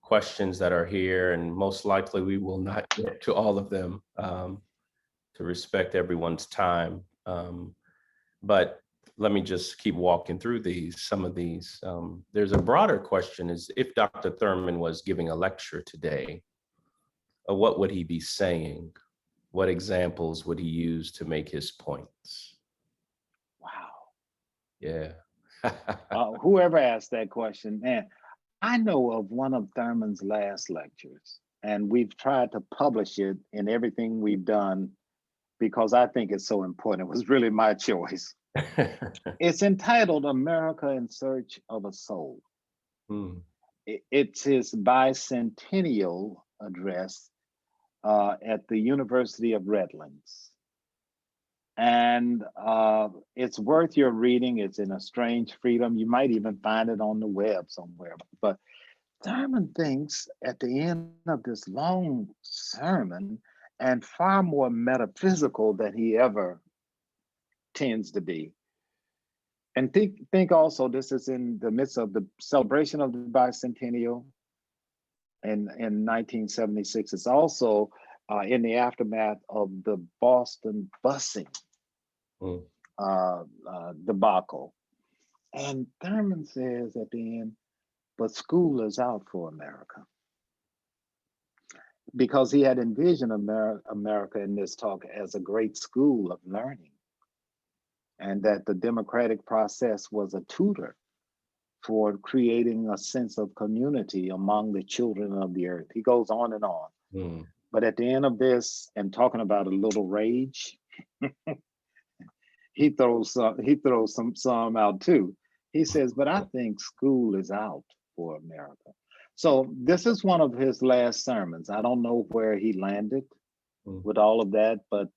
questions that are here, and most likely we will not get to all of them to respect everyone's time. But let me just keep walking through some of these. There's a broader question is if Dr. Thurman was giving a lecture today, what would he be saying? What examples would he use to make his points? Wow. Yeah. Whoever asked that question, man, I know of one of Thurman's last lectures, and we've tried to publish it in everything we've done because I think it's so important. It was really my choice. It's entitled America in Search of a Soul. Mm. It's his bicentennial address at the University of Redlands. And it's worth your reading. It's in a strange freedom. You might even find it on the web somewhere. But Thurman thinks at the end of this long sermon, and far more metaphysical than he ever tends to be. And think also, this is in the midst of the celebration of the bicentennial in 1976. It's also in the aftermath of the Boston busing Mm. debacle. And Thurman says at the end, but school is out for America. Because he had envisioned America in this talk as a great school of learning, and that the democratic process was a tutor for creating a sense of community among the children of the earth. He goes on and on. Mm. But at the end of this, and talking about a little rage, he throws some out too. He says, but I think school is out for America. So this is one of his last sermons. I don't know where he landed Mm, with all of that, but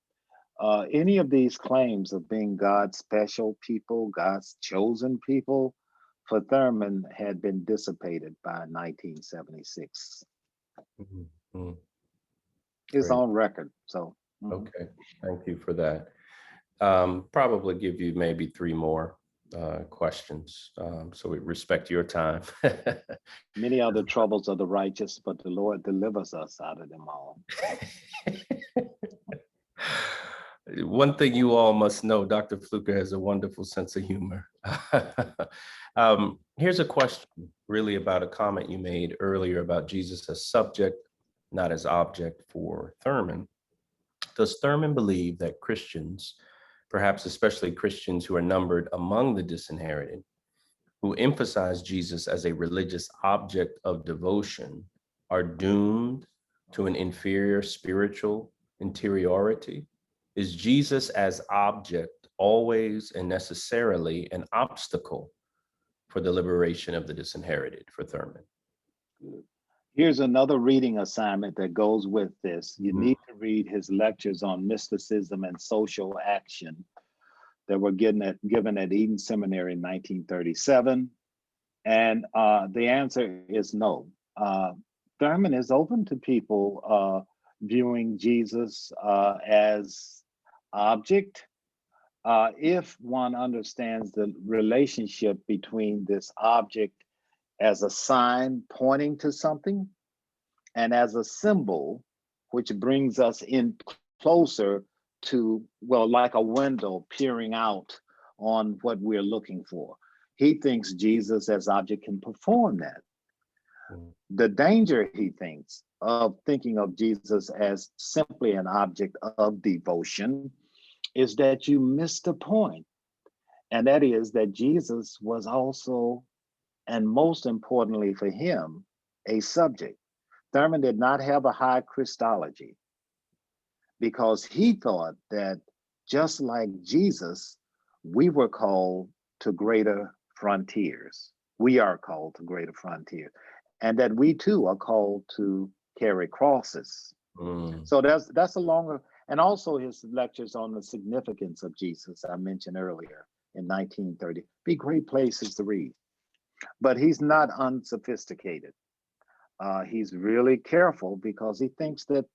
any of these claims of being God's special people, God's chosen people, for Thurman had been dissipated by 1976. mm, mm. It's Great. on record. So, Okay. Thank you for that. Probably give you maybe three more questions. So we respect your time. many are the troubles of the righteous, but the Lord delivers us out of them all. One thing you all must know, Dr. Fluker has a wonderful sense of humor. Here's a question really about a comment you made earlier about Jesus as subject, not as object for Thurman. Does Thurman believe that Christians, perhaps especially Christians who are numbered among the disinherited, who emphasize Jesus as a religious object of devotion, are doomed to an inferior spiritual interiority? Is Jesus as object always and necessarily an obstacle for the liberation of the disinherited for Thurman? Here's another reading assignment that goes with this. You Mm, need to read his lectures on mysticism and social action that were given at Eden Seminary in 1937. And the answer is no. Thurman is open to people viewing Jesus as object if one understands the relationship between this object as a sign pointing to something and as a symbol, which brings us in closer to, well, like a window peering out on what we're looking for. He thinks Jesus as object can perform that. mm, The danger, he thinks, of thinking of Jesus as simply an object of devotion is that you miss the point. And that is that Jesus was also, and most importantly for him, a subject. Thurman did not have a high Christology because he thought that just like Jesus, we were called to greater frontiers. We are called to greater frontiers, and that we too are called to carry crosses. mm, So that's a longer, and also his lectures on the significance of Jesus I mentioned earlier in 1930. Be great places to read. But he's not unsophisticated. He's really careful because he thinks that,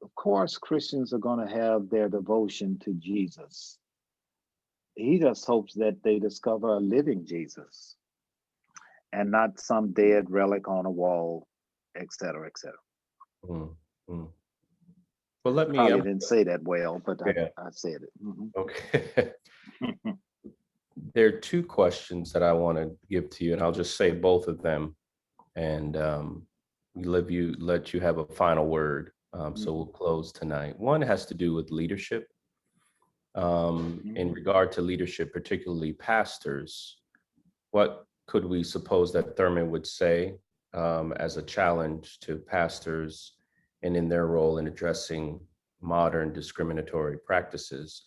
of course, Christians are going to have their devotion to Jesus. He just hopes that they discover a living Jesus and not some dead relic on a wall, et cetera, et cetera. mm, mm. Well, let me, Probably didn't say that well, but yeah, I said it. okay. There are two questions that I want to give to you, and I'll just say both of them, and let you have a final word. So we'll close tonight. One has to do with leadership. In regard to leadership, particularly pastors, what could we suppose that Thurman would say as a challenge to pastors and in their role in addressing modern discriminatory practices?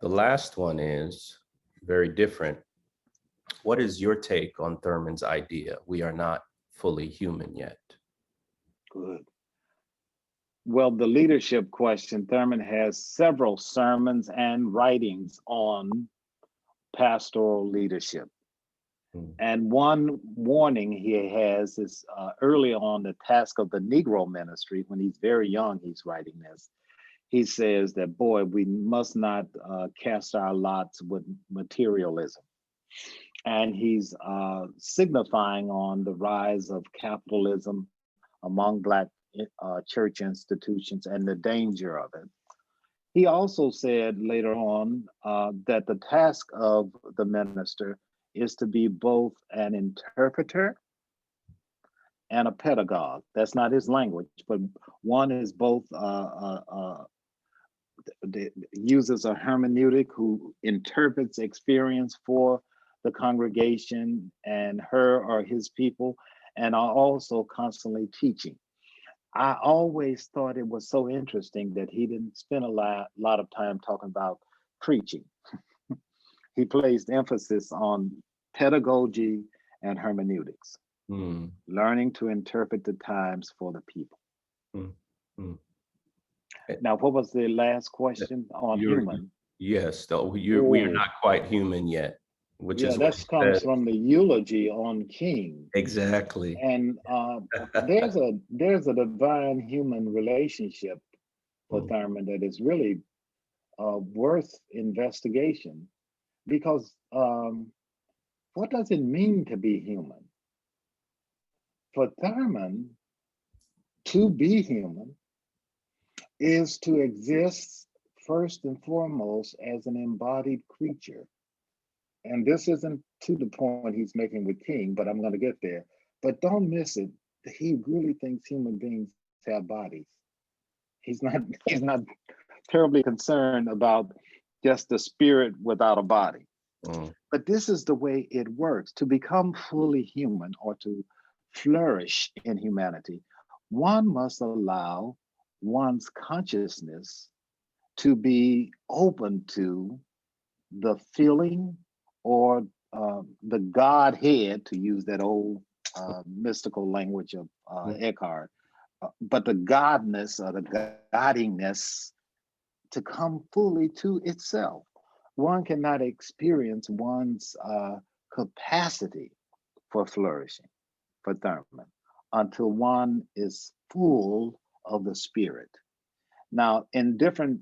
The last one is very different. What is your take on Thurman's idea? We are not fully human yet. Good. Well, the leadership question, Thurman has several sermons and writings on pastoral leadership. Mm, And one warning he has is early on the task of the Negro ministry, when he's very young, he's writing this. He says that, boy, we must not cast our lots with materialism. And he's signifying on the rise of capitalism among Black church institutions and the danger of it. He also said later on that the task of the minister is to be both an interpreter and a pedagogue. That's not his language, but one is both uses a hermeneutic who interprets experience for the congregation and her or his people, and are also constantly teaching. I always thought it was so interesting that he didn't spend a lot of time talking about preaching. he placed emphasis on pedagogy and hermeneutics, learning to interpret the times for the people. mm, mm. Now, what was the last question on human? Yes, though we are Oh, not quite human yet, which yeah, is what that you comes said. from the eulogy on King. Exactly. And there's a divine human relationship for Mm, Thurman that is really worth investigation, because what does it mean to be human? For Thurman, to be human is to exist first and foremost as an embodied creature. And this isn't to the point he's making with King, but I'm going to get there. But don't miss it. He really thinks human beings have bodies. He's not terribly concerned about just the spirit without a body. mm, But this is the way it works. To become fully human or to flourish in humanity, one must allow one's consciousness to be open to the feeling or the Godhead, to use that old mystical language of mm, Eckhart, but the godness or the godiness to come fully to itself. One cannot experience one's capacity for flourishing, for Thurman, until one is full of the Spirit. Now, in different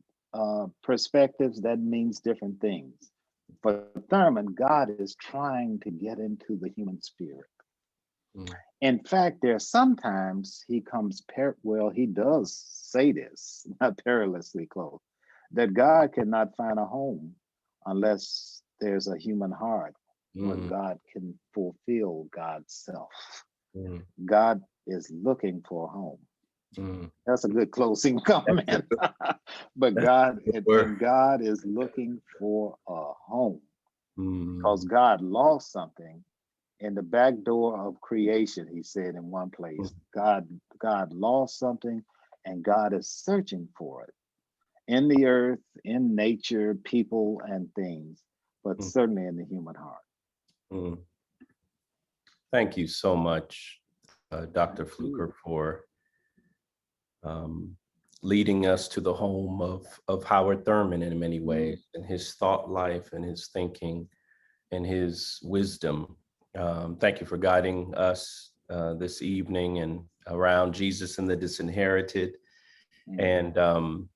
perspectives, that means different things. For Thurman, God is trying to get into the human spirit. mm, In fact, there are sometimes he comes, he does say this, not perilously close, that God cannot find a home unless there's a human heart where mm, God can fulfill God's self. mm, God is looking for a home. mm. That's a good closing comment. But That's God, where- and God is looking for a home because mm, God lost something in the back door of creation. He said in one place, God lost something, and God is searching for it in the earth, in nature, people, and things, but mm, certainly in the human heart. mm. Thank you so much, Dr. Thank you. Fluker, for um, leading us to the home of Howard Thurman in many Mm. ways, and his thought life and his thinking and his wisdom. Thank you for guiding us this evening and around Jesus and the Disinherited. Mhm. And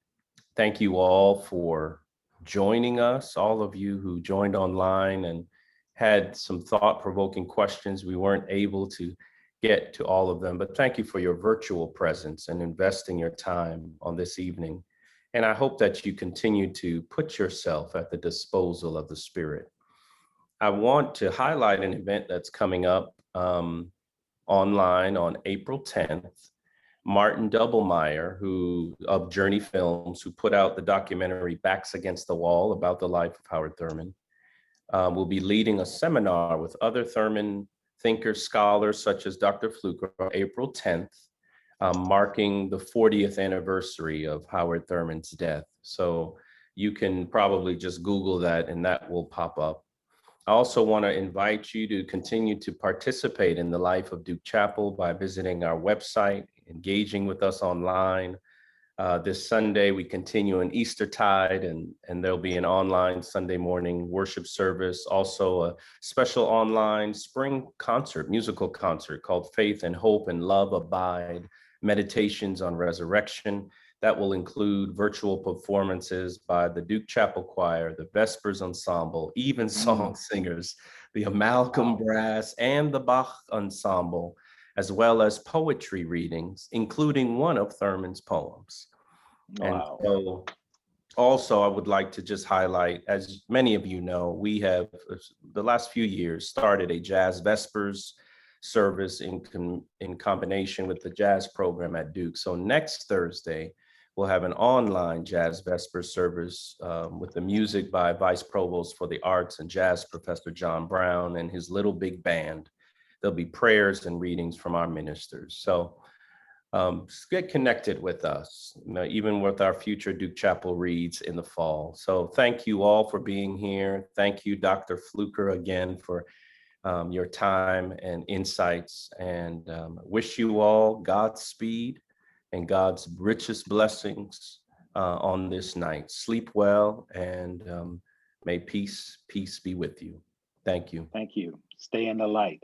thank you all for joining us, all of you who joined online and had some thought-provoking questions. We weren't able to get to all of them, but thank you for your virtual presence and investing your time on this evening. And I hope that you continue to put yourself at the disposal of the Spirit. I want to highlight an event that's coming up online on April 10th. Martin Doublemeyer, who of Journey Films, who put out the documentary Backs Against the Wall about the life of Howard Thurman, will be leading a seminar with other Thurman thinkers, scholars such as Dr. Fluker on April 10th, marking the 40th anniversary of Howard Thurman's death. So you can probably just Google that and that will pop up. I also want to invite you to continue to participate in the life of Duke Chapel by visiting our website, engaging with us online. This Sunday, we continue in Eastertide, and there'll be an online Sunday morning worship service. Also, a special online spring concert, musical concert called Faith and Hope and Love Abide, Meditations on Resurrection. That will include virtual performances by the Duke Chapel Choir, the Vespers Ensemble, Evensong Singers, the Amalcam Brass, and the Bach Ensemble, as well as poetry readings, including one of Thurman's poems. And Wow. so also I would like to just highlight, as many of you know, we have the last few years started a Jazz Vespers service in combination with the jazz program at Duke. So next Thursday, we'll have an online Jazz Vespers service with the music by Vice Provost for the Arts and Jazz Professor John Brown and his little big band. There'll be prayers and readings from our ministers. So get connected with us, even with our future Duke Chapel reads in the fall. So thank you all for being here. Thank you, Dr. Fluker, again for your time and insights, and wish you all Godspeed and God's richest blessings on this night. Sleep well, and may peace be with you. Thank you. Thank you. Stay in the light.